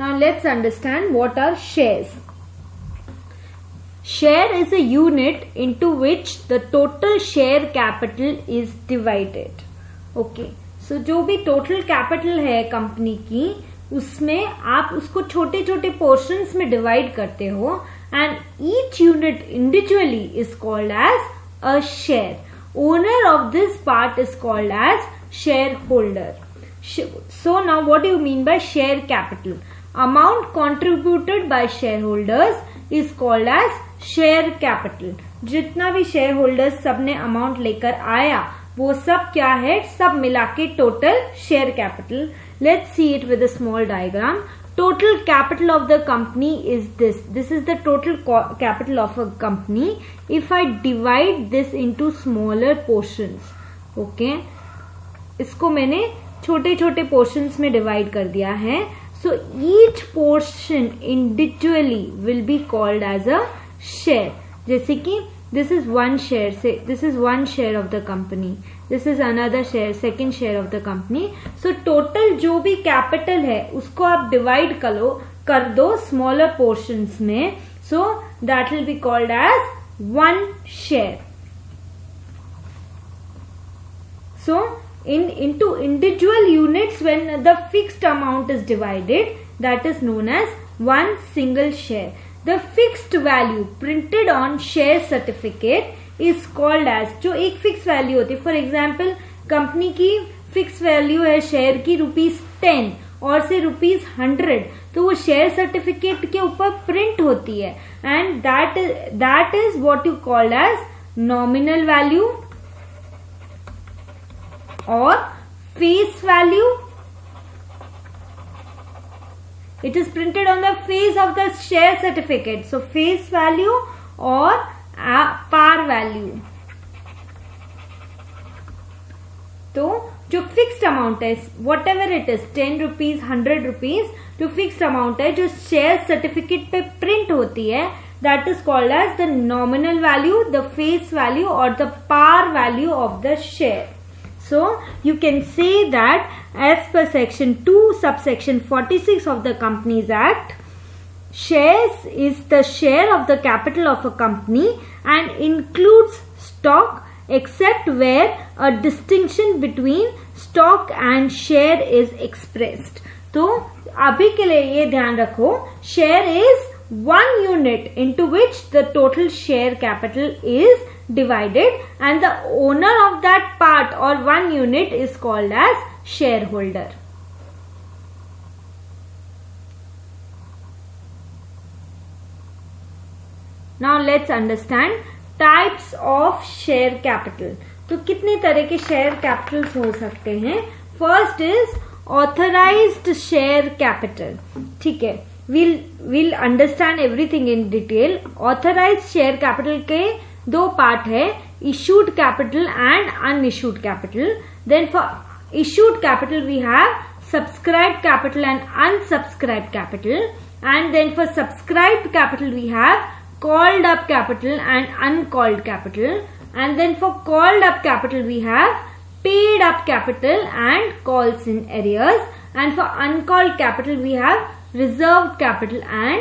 Now let's understand what are shares. Share is a unit into which the total share capital is divided. Okay, so जो भी total capital है company की, उसमें आप उसको छोटे छोटे पोर्शंस में डिवाइड करते हो, and each unit individually is called as a share. Owner of this part is called as shareholder. So now what do you mean by share capital? Amount contributed by shareholders is called as share capital. जितना भी shareholders सबने amount लेकर आया वो सब क्या है, सब मिला के total share capital. Let's see it with a small diagram. Total capital of the company is this. This is the total capital of a company. If I divide this into smaller portions, okay, इसको मैंने छोटे छोटे portions में divide कर दिया है. So each portion individually will be called as a share. जैसे कि this is one share, say this is one share of the company, this is another share, second share of the company. So total जो भी capital है उसको आप divide कर दो smaller portions में. So that will be called as one share. So into individual units, when the fixed amount is divided, that is known as one single share. The fixed value printed on share certificate is called as, जो एक fix value होती है. For example company की fix value है share की ₹10 और से ₹100, तो वो शेयर सर्टिफिकेट के ऊपर प्रिंट होती है, and that is what you called as nominal value or face value. It is printed on the face of the share certificate. So face value or par value. तो जो fixed amount है, what ever it is, 10 rupees, 100 rupees, जो fixed amount है जो share certificate पे print होती है, that is called as the nominal value, the face value or the par value of the share. So you can say that as per section 2 subsection 46 of the Companies Act, shares is the share of the capital of a company and includes stock except where a distinction between stock and share is expressed. तो अभी के लिए ये ध्यान रखो, share is one unit into which the total share capital is divided, and the owner of that part or one unit is called as shareholder. Now let's understand types of share capital. तो कितने तरह के share Capitals हो सकते हैं? First is authorised share capital. ठीक है, we'll understand everything in detail. Authorized share capital के दो पार्ट है, issued capital and unissued capital. Then for issued capital we have subscribed capital and unsubscribed capital, and then for subscribed capital we have called up capital and uncalled capital, and then for called up capital we have paid up capital and calls in arrears, and for uncalled capital we have reserved capital and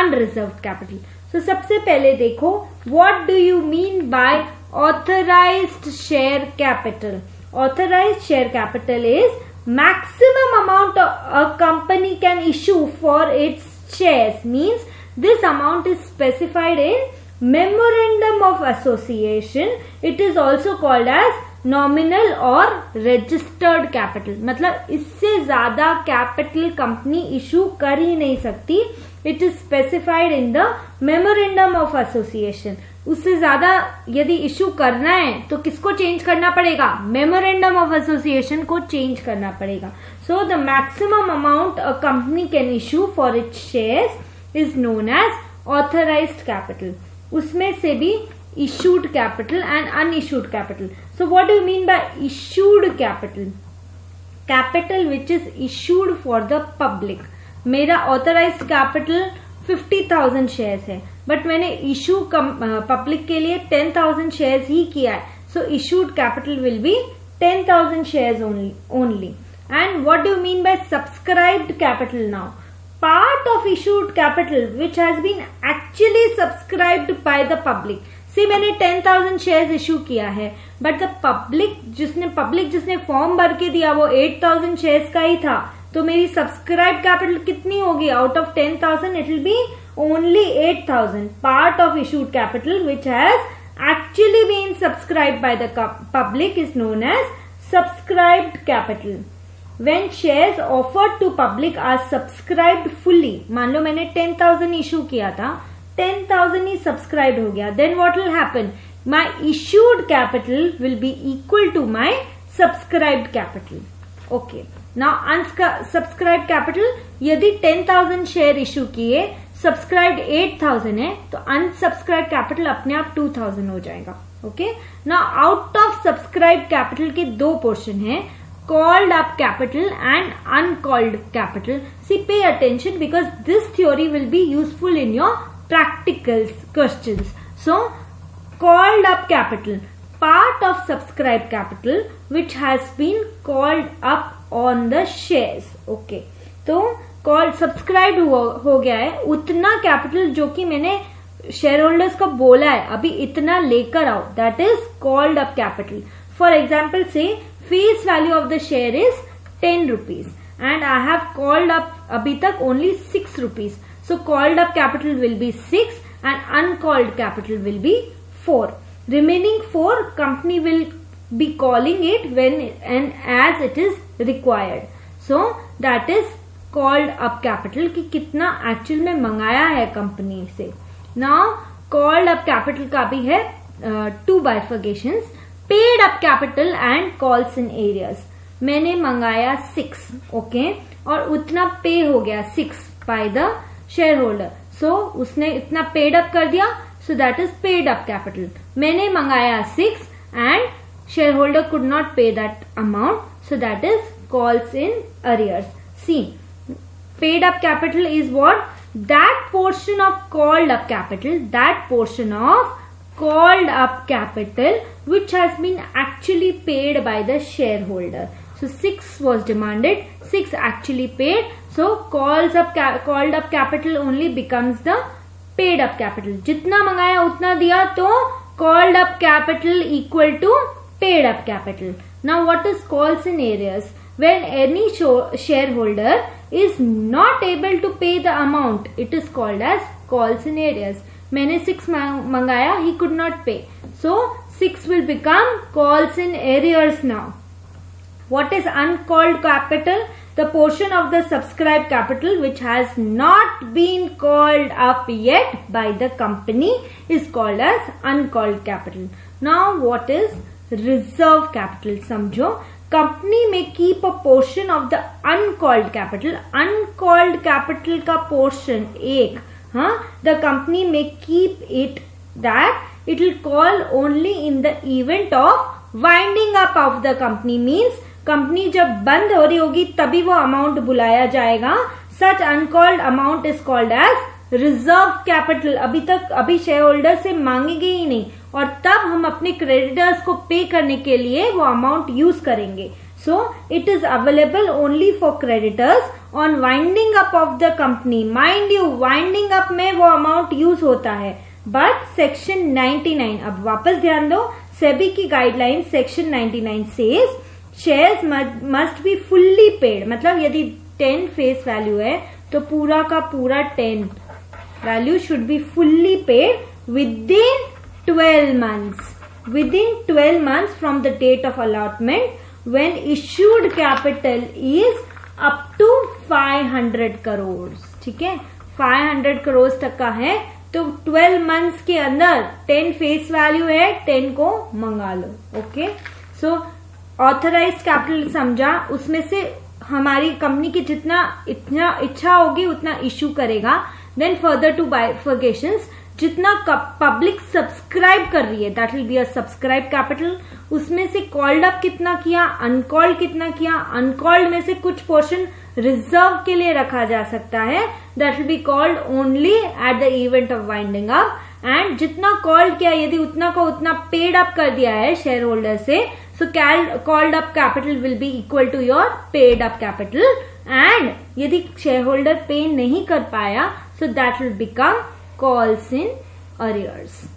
unreserved capital. So सबसे पहले देखो, what do you mean by authorized share capital? Authorized share capital is maximum amount a company can issue for its shares. Means this amount is specified in memorandum of association. It is also called as nominal और registered capital. मतलब इससे ज्यादा capital company issue कर ही नहीं सकती. It is specified in the memorandum of association. उससे ज्यादा यदि इशू करना है तो किसको चेंज करना पड़ेगा? मेमोरेंडम ऑफ एसोसिएशन को चेंज करना पड़ेगा. So the maximum amount a company can issue for its shares is known as authorised capital. उसमें से भी issued capital and unissued capital. So what do you mean by issued capital? Capital which is issued for the public. मेरा authorized capital 50,000 shares है, but मैंने issue public के लिए 10,000 shares ही किया है. So issued capital will be 10,000 shares only. And what do you mean by subscribed capital now? Part of issued capital which has been actually subscribed by the public. See मैंने 10,000 shares issue किया है, but the public जिसने form भर के दिया वो 8,000 shares का ही था, तो मेरी सब्सक्राइब कैपिटल कितनी होगी? Out of 10,000 it will be only 8,000। Part of issued capital which has actually been subscribed by the public is known as subscribed capital. When shares offered to public are subscribed fully, मान लो मैंने 10,000 issue किया था, 10,000 ही subscribe हो गया, then what will happen? My issued capital will be equal to my subscribed capital. Okay. Now unsubscribed capital, यदि 10,000 share issue किए, subscribed 8,000 है, तो अनसब्सक्राइब कैपिटल अपने आप 2,000 हो जाएगा। Okay, now out of subscribe capital के दो पोर्शन है, called up capital and uncalled capital. See pay attention because this theory will be useful in your practical questions. So called up capital, part of subscribe capital which has been called up on the shares. Okay, तो called subscribe हो गया है, उतना capital जो कि मैंने share holders को बोला है अभी इतना लेकर आओ, that is called up capital. For example से face value of the share is 10 rupees and I have called up अभी तक only 6 rupees, so called up capital will be 6 and uncalled capital will be 4. Remaining 4 company will be calling it when and as it is required. So that is called up capital कि कितना actual में मंगाया है company से। Now called up capital का भी है 2 bifurcations, paid up capital and calls in arrears. मैंने मंगाया 6, ओके, और उतना पे हो गया 6 by the shareholder, so उसने इतना पेड अप कर दिया, so that is paid up capital. मैंने मंगाया 6 and shareholder could not pay that amount, so that is calls in arrears. See paid up capital is what? That portion of called up capital which has been actually paid by the shareholder. So 6 was demanded, 6 actually paid, so called up capital only becomes the paid up capital. जितना मंगाया उतना दिया, तो called up capital equal to paid up capital. Now what is calls in arrears? When any shareholder is not able to pay the amount, it is called as calls in arrears. मैंने 6 मंगाया, he could not pay, so 6 will become calls in arrears now. What is uncalled capital? The portion of the subscribed capital which has not been called up yet by the company is called as uncalled capital. Now what is reserve capital? समझो, company में keep a portion of the uncalled capital. Uncalled capital का portion एक, हाँ, the company में keep it that it will call only in the event of winding up of the company. Means company जब बंद हो रही होगी तभी वो अमाउंट बुलाया जाएगा। Such uncalled amount is called as reserve capital. अभी शेयर होल्डर से मांगेंगे ही नहीं, और तब हम अपने क्रेडिटर्स को पे करने के लिए वो अमाउंट यूज करेंगे। So it is available only for creditors on winding up of the company. Mind you, winding up में वो अमाउंट यूज होता है, बट सेक्शन 99, अब वापस ध्यान दो, सेबी की guideline section 99 says shares must be fully paid. मतलब यदि 10 फेस वैल्यू है तो पूरा का पूरा 10 value should be fully paid within 12 months. Within 12 months from the date of allotment, when issued capital is up to 500 crores. ठीक है, 500 crores तक का है, तो 12 months के अंदर 10 फेस वैल्यू है, 10 को मंगा लो। ओके, सो ऑथराइज्ड कैपिटल समझा, उसमें से हमारी कंपनी की जितना इच्छा होगी उतना इश्यू करेगा। देन फर्दर टू बाइफर्केशंस, जितना पब्लिक सब्सक्राइब कर रही है that will be a subscribe capital. उसमें से कॉल्ड अप कितना किया, अनकॉल्ड कितना किया, अनकॉल्ड में से कुछ पोर्शन रिजर्व के लिए रखा जा सकता है, that will be called only at the event of winding up. And जितना कॉल्ड किया, यदि उतना को उतना पेड अप कर दिया है शेयर होल्डर से, So called up capital will be equal to your paid up capital, and यदि shareholder pay नहीं कर पाया, so that will become calls in arrears.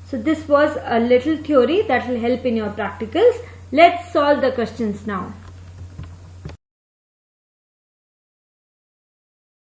So this was a little theory that will help in your practicals. Let's solve the questions now.